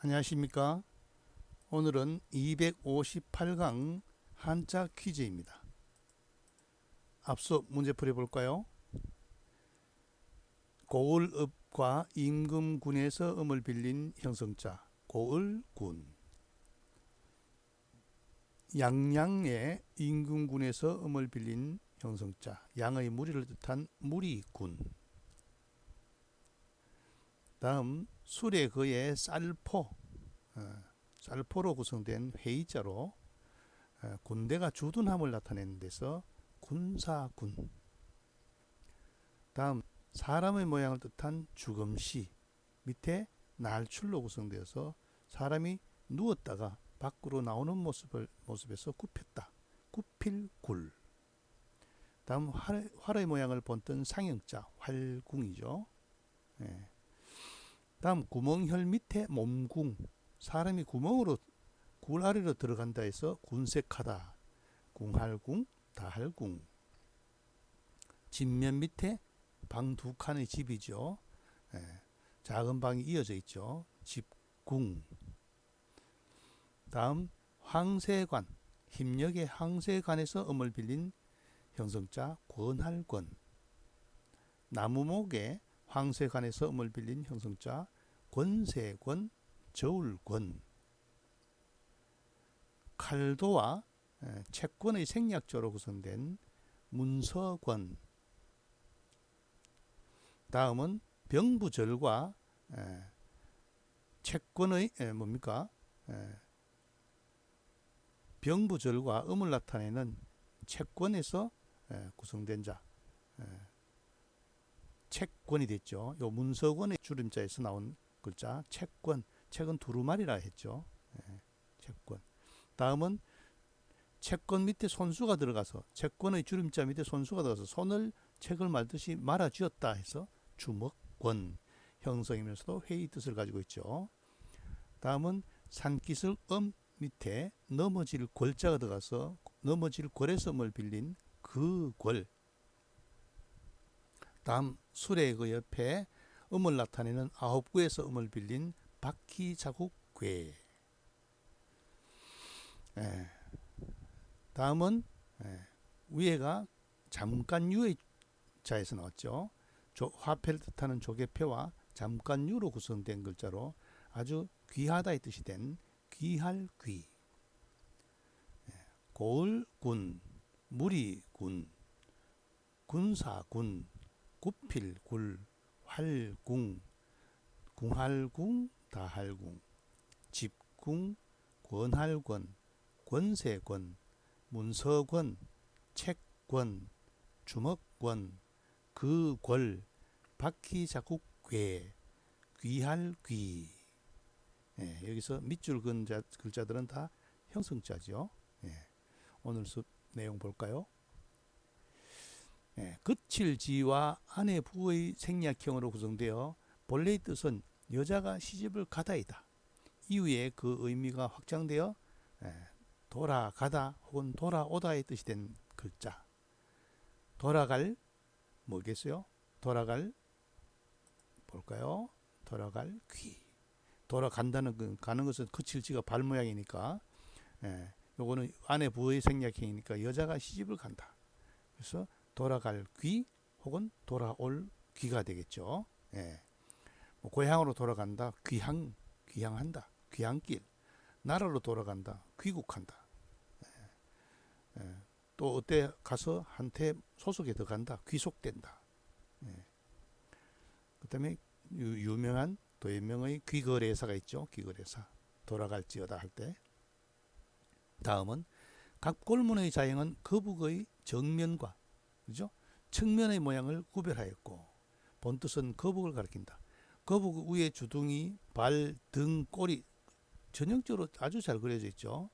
안녕하십니까? 오늘은 258강 한자 퀴즈입니다. 앞서 문제 풀어볼까요? 고을읍과 임금군에서 음을 빌린 형성자 고을군. 양양의 임금군에서 음을 빌린 형성자 양의 무리를 뜻한 무리군. 다음 수레거의 쌀포, 쌀포로 구성된 회의자로 군대가 주둔함을 나타내는 데서 군사군. 다음 사람의 모양을 뜻한 주검시, 밑에 날출로 구성되어서 사람이 누웠다가 밖으로 나오는 모습에서 굽혔다. 굽힐굴. 다음 활의 모양을 본뜬 상형자 활궁이죠. 다음 구멍혈 밑에 몸궁, 사람이 구멍으로 굴 아래로 들어간다 해서 군색하다. 궁할궁, 다할궁. 집면 밑에 방 두 칸의 집이죠. 작은 방이 이어져 있죠. 집궁. 다음 황새관, 힘력의 황새관에서 음을 빌린 형성자 권할권. 나무목의 황새관에서 음을 빌린 형성자 권세권, 저울권. 칼도와 채권의 생략조로 구성된 문서권. 다음은 병부절과 채권의 뭡니까? 병부절과 음을 나타내는 채권에서 구성된 자 채권이 됐죠. 요 문서권의 줄임자에서 나온 글자 채권. 책은 두루마리라 했죠. 채권. 다음은 채권 밑에 손수가 들어가서 채권의 줄임자 밑에 손수가 들어가서 손을 책을 말듯이 말아 쥐었다 해서 주먹권 형성이면서도 회의 뜻을 가지고 있죠. 다음은 산기슭 밑에 넘어질 골자가 들어가서 넘어질 골에서 음을 빌린 그 골. 다음 수레 그 옆에 음을 나타내는 아홉구에서 음을 빌린 바퀴자국괴. 다음은 위에가 잠깐유의 자에서 나왔죠. 화폐를 뜻하는 조개표와 잠깐유로 구성된 글자로 아주 귀하다의 뜻이 된 귀할귀. 고을군, 무리군, 군사군, 굽힐굴, 활궁, 궁할궁, 다할궁, 집궁, 권할권, 권세권, 문서권, 책권, 주먹권, 그궐, 바퀴자국괴, 귀할귀. 여기서 밑줄 그은 글자들은 다 형성자죠. 오늘 수업 내용 볼까요? 그칠지와 아내 부의 생략형으로 구성되어 본래의 뜻은 여자가 시집을 가다이다. 이후에 그 의미가 확장되어 돌아가다 혹은 돌아오다의 뜻이 된 글자. 돌아갈 뭐겠어요? 돌아갈 볼까요? 돌아갈 귀. 돌아간다는 가는 것은 그칠지가 발 모양이니까 요거는 아내 부의 생략형이니까 여자가 시집을 간다. 그래서 돌아갈 귀 혹은 돌아올 귀가 되겠죠. 뭐 고향으로 돌아간다. 귀향한다. 귀향길. 나라로 돌아간다. 귀국한다. 또 어때 가서 한테 소속에 들어간다. 귀속된다. 그 다음에 유명한 도예명의 귀거래사가 있죠. 귀거래사. 돌아갈지어다 할 때. 다음은 갑골문의 자형은 거북의 정면과 그죠? 측면의 모양을 구별하였고 본뜻은 거북을 가리킨다. 거북 위에 주둥이, 발, 등, 꼬리 전형적으로 아주 잘 그려져 있죠.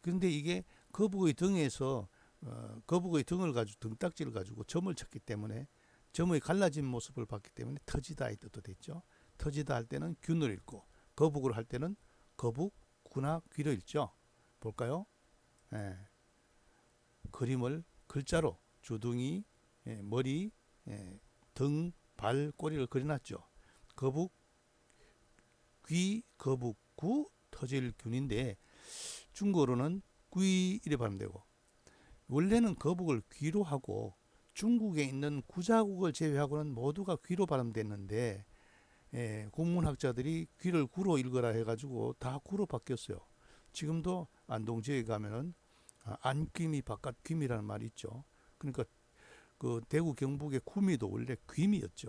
그런데 이게 거북의 등에서 거북의 등을 가지고 등딱지를 가지고 점을 쳤기 때문에 점의 갈라진 모습을 봤기 때문에 터지다의 뜻도 됐죠. 터지다 할 때는 균을 읽고 거북을 할 때는 거북, 구나 귀를 읽죠. 볼까요? 그림을 글자로 주둥이, 머리, 등, 발, 꼬리를 그려놨죠. 거북, 귀, 거북, 구 터질균인데 중국어로는 귀 이래 발음되고, 원래는 거북을 귀로 하고 중국에 있는 구자국을 제외하고는 모두가 귀로 발음됐는데, 국문학자들이 귀를 구로 읽어라 해가지고 다 구로 바뀌었어요. 지금도 안동 지역에 가면은 안귀미 바깥귀미라는 말이 있죠. 그러니까 그 대구 경북의 구미도 원래 귀미였죠.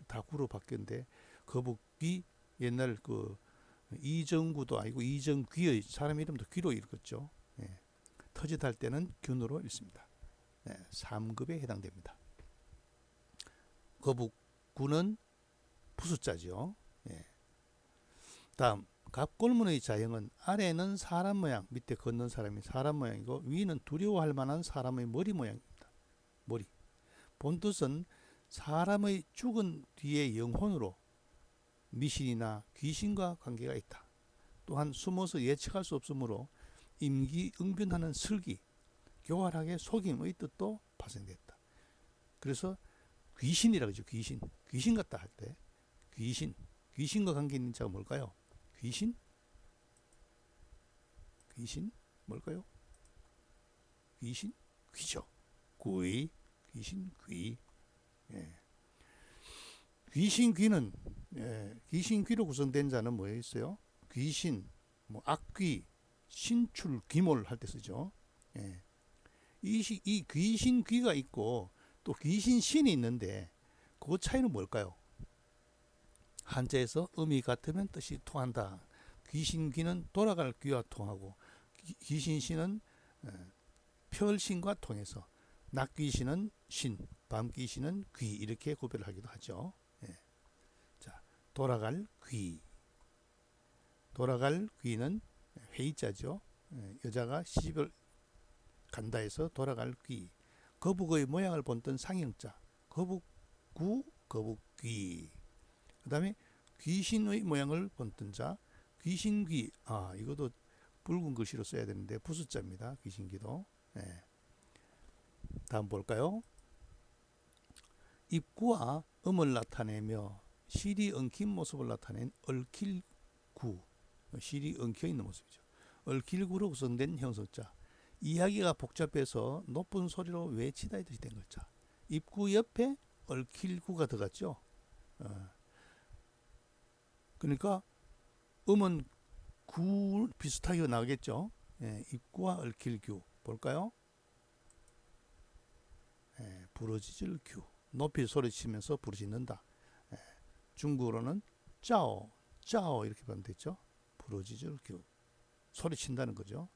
다 구로 바뀌었는데, 거북귀, 옛날 그 이정구도 아니고 이정귀의 사람 이름도 귀로 읽었죠. 터짓할 때는 균으로 읽습니다. 3급에 해당됩니다. 거북구는 부수자죠. 다음, 갑골문의 자형은 아래는 사람 모양, 밑에 걷는 사람이 사람 모양이고 위는 두려워할 만한 사람의 머리 모양입니다. 머리. 본뜻은 사람의 죽은 뒤의 영혼으로 미신이나 귀신과 관계가 있다. 또한 숨어서 예측할 수 없으므로 임기응변하는 슬기, 교활하게 속임의 뜻도 파생됐다. 그래서 귀신이라고 하죠. 귀신 같다 할 때 귀신과 관계 있는 자가 뭘까요? 귀신 뭘까요? 귀죠. 귀신 귀. 귀신 귀는 귀신 귀로 구성된 자는 뭐에 있어요? 귀신, 악귀, 신출, 귀몰 할 때 쓰죠. 이 귀신 귀가 있고 또 귀신 신이 있는데 그 차이는 뭘까요? 한자에서 음이 같으면 뜻이 통한다. 귀신 귀는 돌아갈 귀와 통하고 귀신 신은 펼신과 통해서 낮 귀신은 신, 밤 귀신은 귀 이렇게 구별을 하기도 하죠. 자, 돌아갈 귀. 돌아갈 귀는 회의자죠. 여자가 시집을 간다 해서 돌아갈 귀. 거북의 모양을 본뜬 상형자. 거북구, 거북귀. 그 다음에 귀신의 모양을 본뜬 자. 귀신귀. 이것도 붉은 글씨로 써야 되는데 부수자입니다. 귀신귀도. 다음 볼까요? 입구와 음을 나타내며 실이 엉킨 모습을 나타낸 얽힐구. 실이 엉켜 있는 모습이죠. 얽힐구로 구성된 형성자. 이야기가 복잡해서 높은 소리로 외치다 이 뜻이 된 글자. 입구 옆에 얽힐구가 들어갔죠. 그러니까 음은 구 비슷하게 나오겠죠. 입구와 얽힐규 볼까요? 부르짖을 규. 높이 소리치면서 부르짖는다. 중국어로는 짜오 이렇게 발음됐죠. 부르짖을 규. 소리친다는 거죠.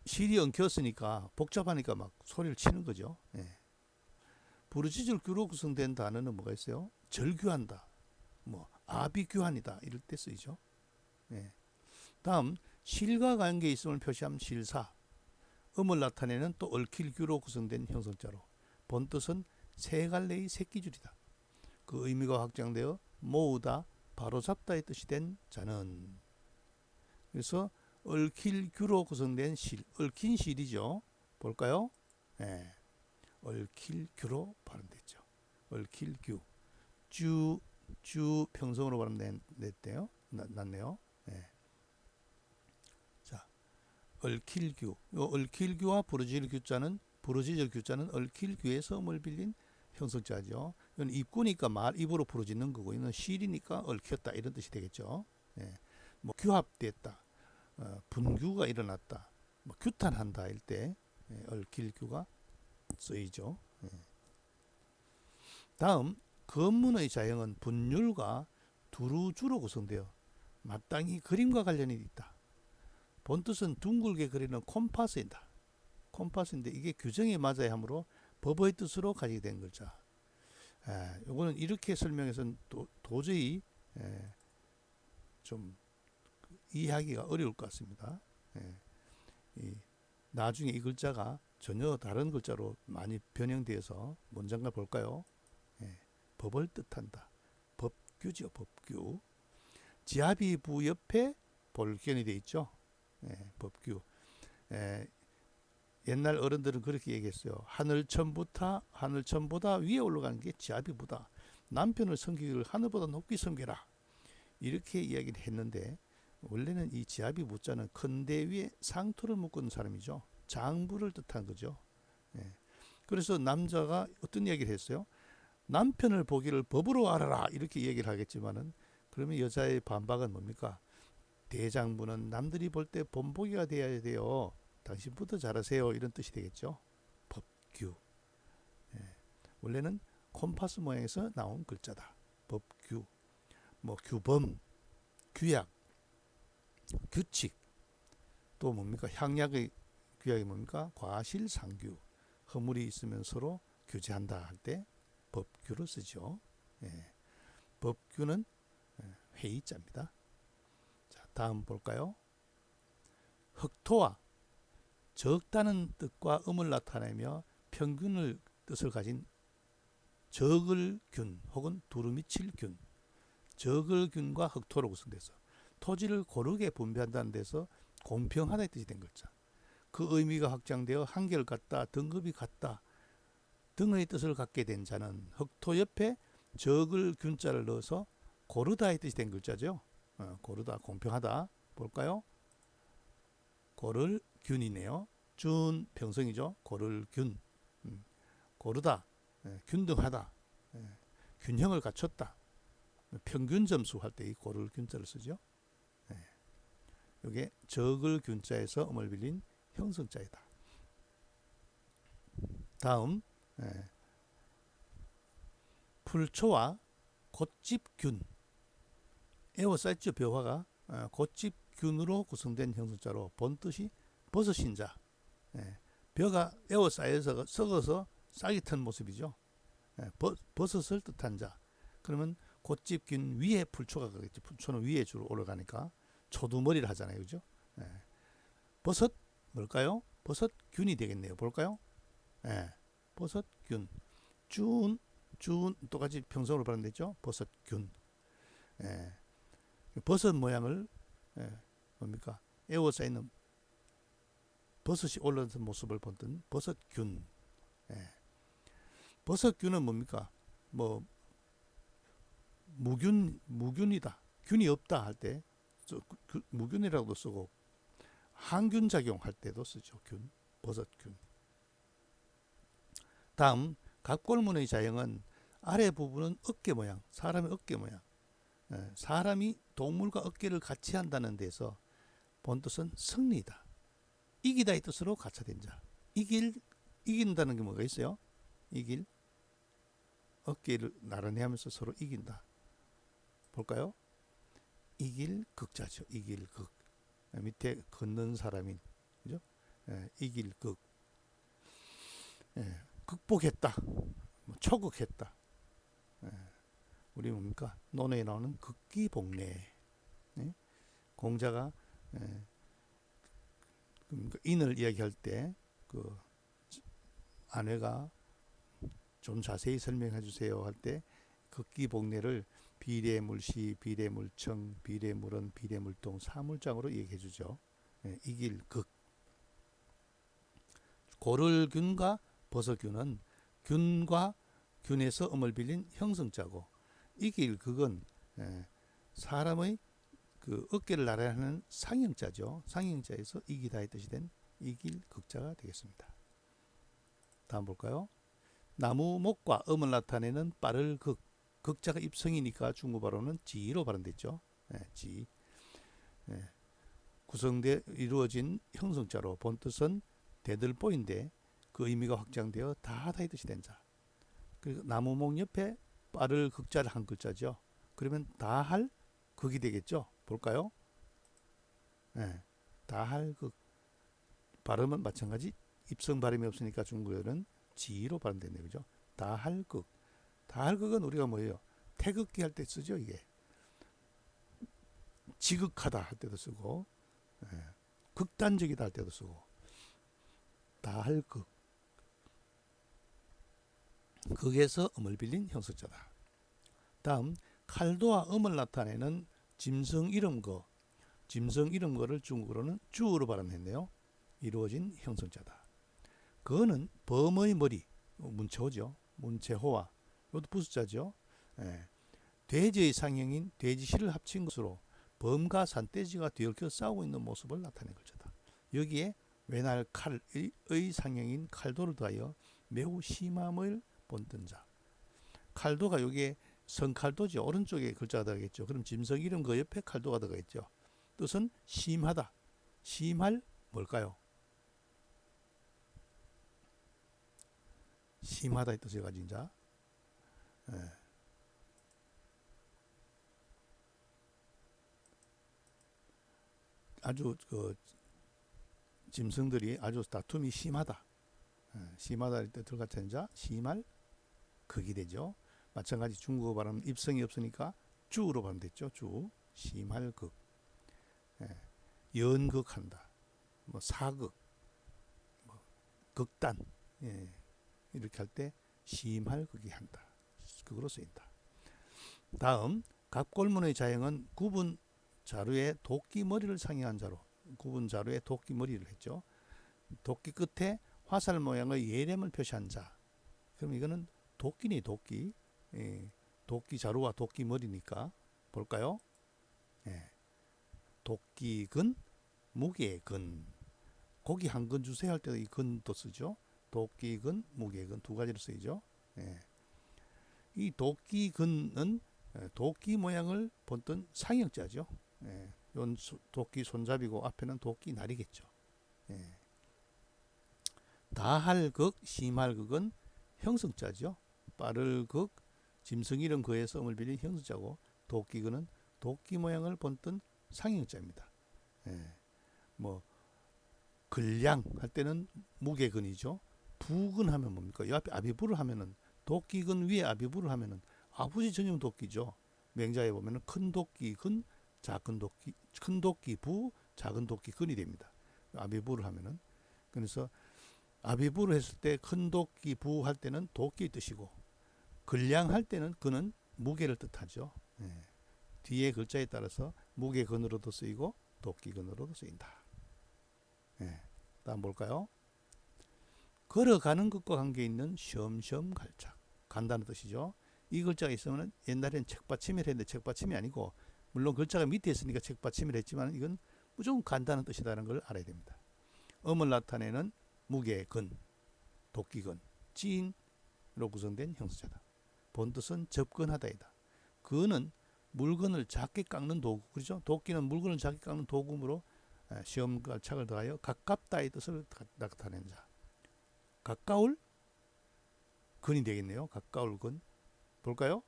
실이 엉켰으니까 복잡하니까 막 소리를 치는 거죠. 부르짖을 규로 구성된 단어는 뭐가 있어요? 절규한다, 아비규환이다 이럴 때 쓰이죠. 다음, 실과 관계 있음을 표시함 실사. 음을 나타내는 또 얽힐규로 구성된 형성자로 본뜻은 세 갈래의 새끼줄이다. 그 의미가 확장되어 모으다, 바로잡다의 뜻이 된 자는. 그래서 얽힐규로 구성된 실, 얽힌 실이죠. 볼까요? 얽힐규로 발음됐죠. 얽힐규. 주 평성으로 발음됐대요. 났네요. 자, 얽힐규. 얽힐규와 부르짖을 규자는 얽힐규에서 음을 빌린 형성자죠. 이건 입구니까 입으로 부르짖는 거고, 이는 실이니까 얽혔다 이런 뜻이 되겠죠. 규합됐다, 분규가 일어났다, 규탄한다 일 때 얽힐규가 쓰이죠. 다음, 건문의 자형은 분율과 두루주로 구성되어 마땅히 그림과 관련이 있다. 본뜻은 둥글게 그리는 콤파스이다. 콤파스인데 이게 규정에 맞아야 하므로 법의 뜻으로 가지게 된 글자. 요거는 이렇게 설명해서는 도저히 좀 이해하기가 어려울 것 같습니다. 나중에 이 글자가 전혀 다른 글자로 많이 변형되어서 문장을 볼까요? 법을 뜻한다. 법규죠. 법규. 지합이 부 옆에 볼견이 되어 있죠. 법규. 옛날 어른들은 그렇게 얘기했어요. 하늘천보다 위에 올라가는 게 지합이 부다. 남편을 섬기기를 하늘보다 높이 섬겨라. 이렇게 이야기를 했는데 원래는 이 지아비 무자는 큰대 위에 상토를 묶은 사람이죠. 장부를 뜻한 거죠. 예. 그래서 남자가 어떤 얘기를 했어요? 남편을 보기를 법으로 알아라 이렇게 얘기를 하겠지만은 그러면 여자의 반박은 뭡니까? 대장부는 남들이 볼 때 본보기가 돼야 돼요. 당신부터 잘하세요 이런 뜻이 되겠죠. 법규. 예. 원래는 콤파스 모양에서 나온 글자다. 법규. 뭐 규범, 규약, 규칙. 또 뭡니까? 향약의 규약이 뭡니까? 과실상규. 허물이 있으면 서로 규제한다 할 때 법규를 쓰죠. 예. 법규는 회의자입니다. 자, 다음 볼까요? 흑토와 적다는 뜻과 음을 나타내며 평균을 뜻을 가진 적을균 혹은 두루미칠균, 적을균과 흑토로 구성돼서 토지를 고르게 분배한다는 데서 공평하다는 뜻이 된 글자. 그 의미가 확장되어 한결 같다, 등급이 같다 등의 뜻을 갖게 된 자는 흑토 옆에 적을균자를 넣어서 고르다의 뜻이 된 글자죠. 고르다, 공평하다. 볼까요? 고를 균이네요. 준 평성이죠. 고를 균. 고르다, 균등하다, 균형을 갖췄다. 평균 점수 할 때 이 고를 균자를 쓰죠. 이게 적을 균자에서 음을 빌린 형성자이다. 다음 풀초와 곶집균. 에워싸있죠. 벼화가 곶집균으로 구성된 형성자로 본뜻이 버섯인 자. 벼가 에워싸여서 썩어서 싹이 튼 모습이죠. 버섯을 뜻한 자. 그러면 곶집균 위에 풀초가 가겠죠. 풀초는 위에 주로 올라가니까 초두머리를 하잖아요. 그죠? 버섯 뭘까요? 버섯균이 되겠네요. 볼까요? 버섯균. 준 똑같이 평성으로 발음됐죠. 버섯균. 버섯 모양을 뭡니까? 에워싸 있는 버섯이 올라든 모습을 본뜬 버섯균. 버섯균은 뭡니까? 뭐 무균이다. 균이 없다 할 때 무균이라고도 쓰고 항균 작용할 때도 쓰죠. 균, 버섯균. 다음 갑골문의 자형은 아래 부분은 어깨 모양, 사람의 어깨 모양. 사람이 동물과 어깨를 같이 한다는 데서 본뜻은 승리다. 이기다의 뜻으로 가차된 자. 이긴다는 게 뭐가 있어요? 이길, 어깨를 나란히 하면서 서로 이긴다. 볼까요? 이길 극자죠. 이길 극. 밑에 걷는 사람인, 그죠? 이길 극. 극복했다. 초극했다. 우리 뭡니까? 논어에 나오는 극기복례. 공자가 인을 이야기할 때 그 아내가 좀 자세히 설명해 주세요 할 때 극기복례를 비례물시, 비례물청, 비례물원, 비례물동, 사물장으로 얘기해 주죠. 이길 극. 고를균과 버섯균은 균과 균에서 음을 빌린 형성자고, 이길 극은 사람의 그 어깨를 나란히 하는 상형자죠. 상형자에서 이기다의 뜻이 된 이길 극자가 되겠습니다. 다음 볼까요? 나무 목과 음을 나타내는 빠를 극. 극자가 입성이니까 중국어로는 지로 발음됐죠. 지. 구성돼 이루어진 형성자로 본뜻은 대들보인데 그 의미가 확장되어 다하다의 뜻이 된 자. 그리고 나무목 옆에 빠를 극자를 한 글자죠. 그러면 다할 극이 되겠죠. 볼까요? 다할 극. 발음은 마찬가지. 입성 발음이 없으니까 중국어는 지로 발음됐네요. 그죠? 다할 극. 다할 극은 우리가 뭐예요? 태극기 할 때 쓰죠. 이게 지극하다 할 때도 쓰고, 극단적이다 할 때도 쓰고. 다할 극. 극에서 음을 빌린 형성자다. 다음 칼도와 음을 나타내는 짐승 이름거. 짐승 이름거를 중국어로는 주어로 발음했네요. 이루어진 형성자다. 거는 범의 머리, 문체호죠. 문체호와 이것도 부수자죠. 예. 돼지의 상형인 돼지시를 합친 것으로 범과 산돼지가 뒤엉켜 싸우고 있는 모습을 나타낸 글자다. 여기에 외날 칼의 상형인 칼도를 더하여 매우 심함을 본뜬 자. 칼도가 여기에 성칼도죠. 오른쪽에 글자가 들어가겠죠. 그럼 짐승 이름 그 옆에 칼도가 들어가겠죠. 뜻은 심하다. 심할 뭘까요? 심하다의 뜻을 가진 자. 예. 아주 그 짐승들이 아주 다툼이 심하다. 심하다의 뜻을 갖춘 자, 심할 극이 되죠. 마찬가지 중국어 발음 입성이 없으니까 주로 발음됐죠. 주, 심할 극. 연극한다. 뭐 사극, 뭐 극단. 이렇게 할 때 심할 극이 한다. 극으로 쓰인다. 다음 갑골문의 자형은 굽은 자루에 도끼 머리를 상징한 자로 굽은 자루에 도끼 머리를 했죠. 도끼 끝에 화살 모양의 예렘을 표시한 자. 그럼 이거는 도끼니 도끼. 도끼 자루와 도끼 머리니까 볼까요? 도끼근, 무게근. 고기 한 근 주세요 할 때도 이 근도 쓰죠. 도끼근, 무게근 두 가지로 쓰이죠. 이 도끼근은 도끼 모양을 본뜬 상형자죠. 도끼 손잡이고 앞에는 도끼 날이겠죠. 다할극, 심할극은 형성자죠. 빠를극, 짐승 이름 그의 썸을 빌린 형성자고 도끼근은 도끼 모양을 본뜬 상형자입니다. 뭐 근량 할 때는 무게근이죠. 부근 하면 뭡니까? 이 앞에 아비부를 하면은 도끼근 위에 아비부를 하면은 아버지 전용 도끼죠. 맹자에 보면은 큰 도끼 근, 작은 도끼, 큰 도끼 부, 작은 도끼 근이 됩니다. 아비부를 하면은 그래서 아비부를 했을 때 큰 도끼 부 할 때는 도끼의 뜻이고 근량 할 때는 그는 무게를 뜻하죠. 뒤에 글자에 따라서 무게근으로도 쓰이고 도끼근으로도 쓰인다. 다음 볼까요? 걸어가는 것과 관계 있는 쉬엄쉬엄 갈착. 간다는 뜻이죠. 이 글자가 있으면 옛날에는 책받침이라 했는데 책받침이 아니고 물론 글자가 밑에 있으니까 책받침이라 했지만 이건 무조건 간다는 뜻이라는 걸 알아야 됩니다. 음을 나타내는 무게근, 도끼근, 찐으로 구성된 형사자다. 본뜻은 접근하다이다. 근은 물건을 작게 깎는 도구, 그렇죠? 도끼는 물건을 작게 깎는 도구므로 시험 갈착을 더하여 가깝다의 뜻을 나타낸 자. 가까울 근이 되겠네요. 가까울 근. 볼까요?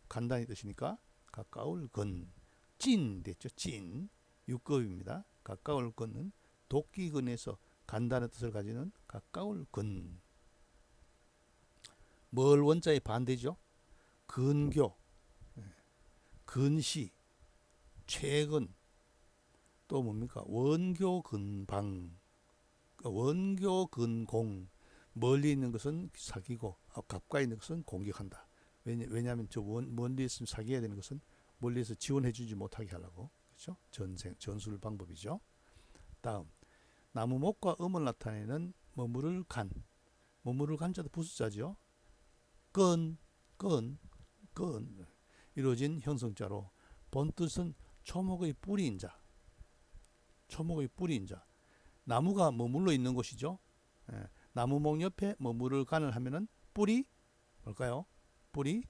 간단히 뜻이니까 가까울 근. 찐 됐죠. 찐. 6급입니다. 가까울 근은 도끼근에서 간다는 뜻을 가지는 가까울 근. 뭘 원자의 반대죠? 근교, 근시, 최근, 또 뭡니까? 원교 근방, 원교 근공. 멀리 있는 것은 사귀고 가까이 있는 것은 공격한다. 왜냐하면 저 멀리 있으면 사귀어야 되는 것은 멀리서 지원해주지 못하게 하려고. 그렇죠? 전술 방법이죠. 다음 나무목과 음을 나타내는 머무를 간. 머무를 간자도 부수자죠. 건 이루어진 형성자로 본뜻은 초목의 뿌리인 자. 초목의 뿌리인 자. 나무가 머물러 있는 곳이죠. 나무목 옆에 머무를 간을 하면은 뿌리 뭘까요? 뿌리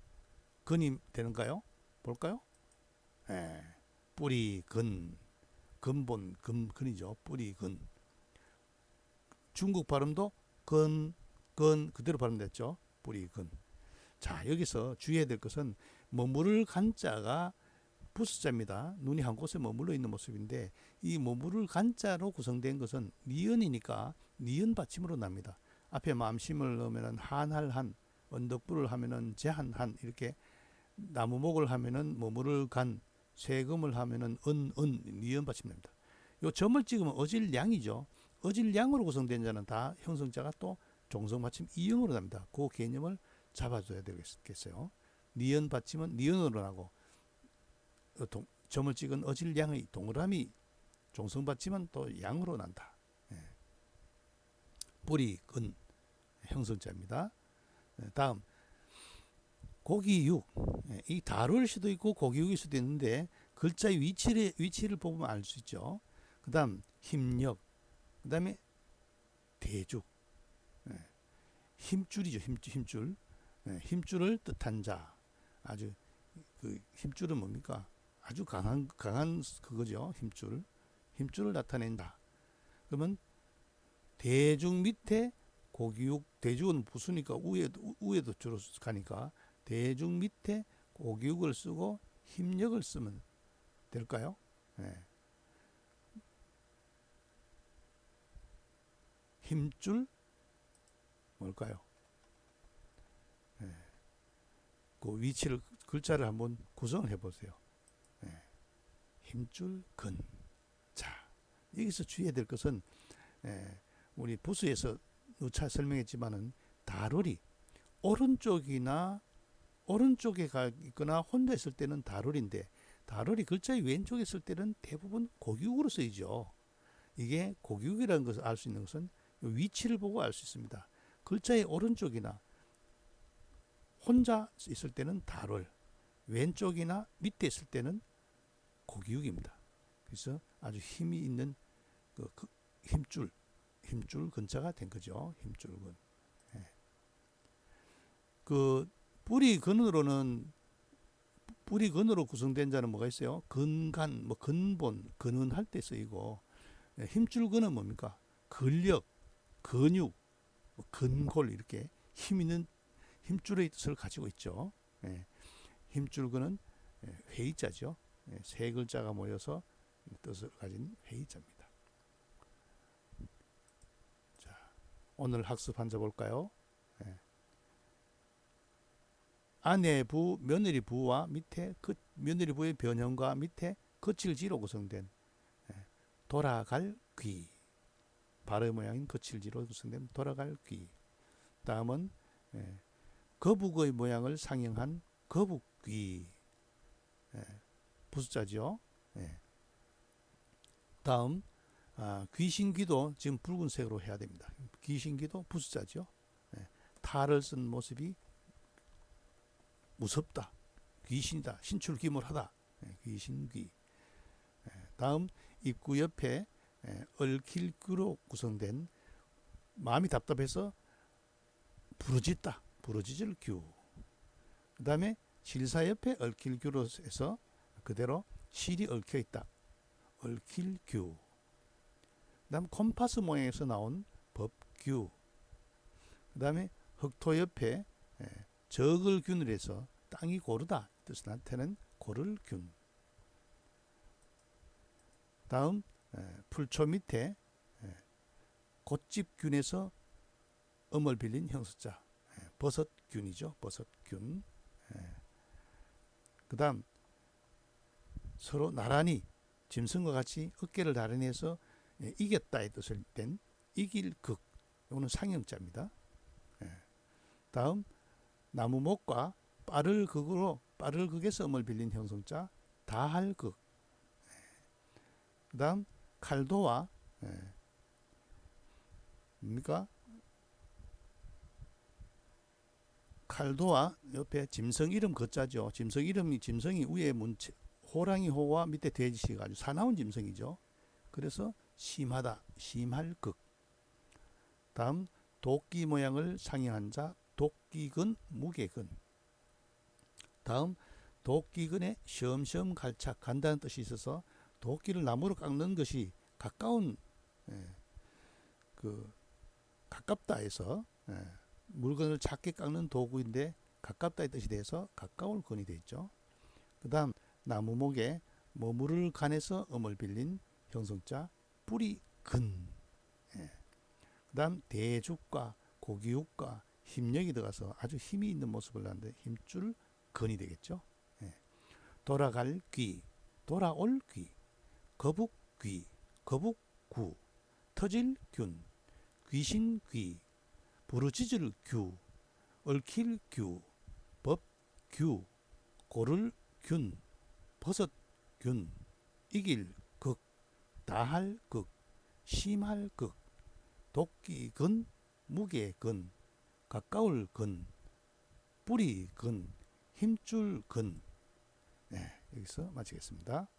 근이 되는가요? 볼까요? 뿌리 근 근본 근이죠. 뿌리 근. 중국 발음도 근 그대로 발음됐죠. 뿌리 근. 자, 여기서 주의해야 될 것은 머무를 간자가 부수자입니다. 눈이 한 곳에 머물러 있는 모습인데 이 머무를 간자로 구성된 것은 니은이니까 니은 받침으로 납니다. 앞에 마음심을 넣으면 한할 한, 언덕불을 하면은 제한한 이렇게 나무목을 하면은 머무를 간, 세금을 하면은 니은 받침 납니다. 요 점을 찍으면 어질량이죠. 어질량으로 구성된 자는 다 형성자가 또 종성 받침 이응으로 납니다. 그 개념을 잡아줘야 되겠어요. 니은 받침은 니은으로 나고 점을 찍은 어질량의 동그라미 종성 받침은 또 양으로 난다. 뿌리 근 형성자입니다. 다음 고기육, 이 다룰 수도 있고 고기육일 수도 있는데 글자의 위치를 보면 알 수 있죠. 그 다음 힘력, 그 다음에 대죽, 힘줄이죠. 힘줄. 힘줄을 뜻한 자. 아주 그 힘줄은 뭡니까? 아주 강한 그거죠. 힘줄을 나타낸다. 그러면 대죽 밑에 고기육, 대죽은 부수니까 우에도 주로 가니까 대죽 밑에 고기육을 쓰고 힘력을 쓰면 될까요? 네. 힘줄 뭘까요? 네. 그 위치를 글자를 한번 구성을 해보세요. 네. 힘줄 근. 자, 여기서 주의해야 될 것은 우리 부수에서 누차 설명했지만은 다룰이 오른쪽에 가 있거나 혼자 있을 때는 다룰인데 다룰이 글자의 왼쪽에 있을 때는 대부분 고기육으로 쓰이죠. 이게 고기육이라는 것을 알 수 있는 것은 위치를 보고 알 수 있습니다. 글자의 오른쪽이나 혼자 있을 때는 다룰, 왼쪽이나 밑에 있을 때는 고기육입니다. 그래서 아주 힘이 있는 그 힘줄 근자가 된 거죠. 힘줄근. 그 뿌리 근으로 구성된 자는 뭐가 있어요? 근간, 뭐 근본, 근은할 때 쓰이고 힘줄근은 뭡니까? 근력, 근육, 근골 이렇게 힘 있는 힘줄의 뜻을 가지고 있죠. 힘줄근은 회의자죠. 세 글자가 모여서 뜻을 가진 회의자입니다. 자, 오늘 학습 한자 볼까요? 아내부, 며느리부와 밑에 며느리부의 변형과 밑에 거칠지로 구성된 돌아갈 귀, 발의 모양인 거칠지로 구성된 돌아갈 귀. 다음은 거북의 모양을 상형한 거북귀, 부숫자죠. 다음 귀신귀도 지금 붉은색으로 해야 됩니다. 귀신귀도 부숫자죠. 탈을 쓴 모습이 무섭다, 귀신이다, 신출귀몰하다, 귀신귀. 다음 입구 옆에 얽힐귀로 구성된 마음이 답답해서 부르짖다, 부르짖을 귀. 그 다음에 실사 옆에 얽힐귀로 해서 그대로 실이 얽혀있다, 얽힐귀. 그 다음 콤파스 모양에서 나온 법규. 그 다음에 흑토 옆에 적을 균을 해서 땅이 고르다 뜻을 나타내는 고를균. 다음 풀초 밑에 곶집균에서 음을 빌린 형수자, 버섯균이죠. 버섯균. 그 다음 서로 나란히 짐승과 같이 어깨를 나란히 해서 이겼다의 뜻을 뗀 이길극. 이거는 상형자입니다. 다음 나무목과 빠를극에서 음을 빌린 형성자 다할극. 그 다음 칼도와 뭡니까? 칼도와 옆에 짐승 이름 거자죠. 짐승이 위에 문체 호랑이 호와 밑에 돼지시가 아주 사나운 짐승이죠. 그래서 심하다, 심할극. 다음 도끼 모양을 상형한 자 도끼근, 무게근. 다음 도끼근에 시험시험 갈착, 간다는 뜻이 있어서 도끼를 나무로 깎는 것이 가까운 가깝다 해서 물건을 작게 깎는 도구인데 가깝다의 뜻이 돼서 가까울 근이 되어 있죠. 그 다음 나무목에 머무를 간에서 음을 빌린 형성자 뿌리근. 그 다음 대죽과 고기육과 힘력이 들어가서 아주 힘이 있는 모습을 하는데 힘줄 근이 되겠죠. 돌아갈 귀, 돌아올 귀, 거북귀, 거북구, 터질 균, 귀신 귀, 부르짖을 규, 얽힐 규, 법규, 고를 균, 버섯 균, 이길 극, 다할 극, 심할 극, 도끼 근, 무게 근, 가까울 근, 뿌리 근, 힘줄 근. 네, 여기서 마치겠습니다.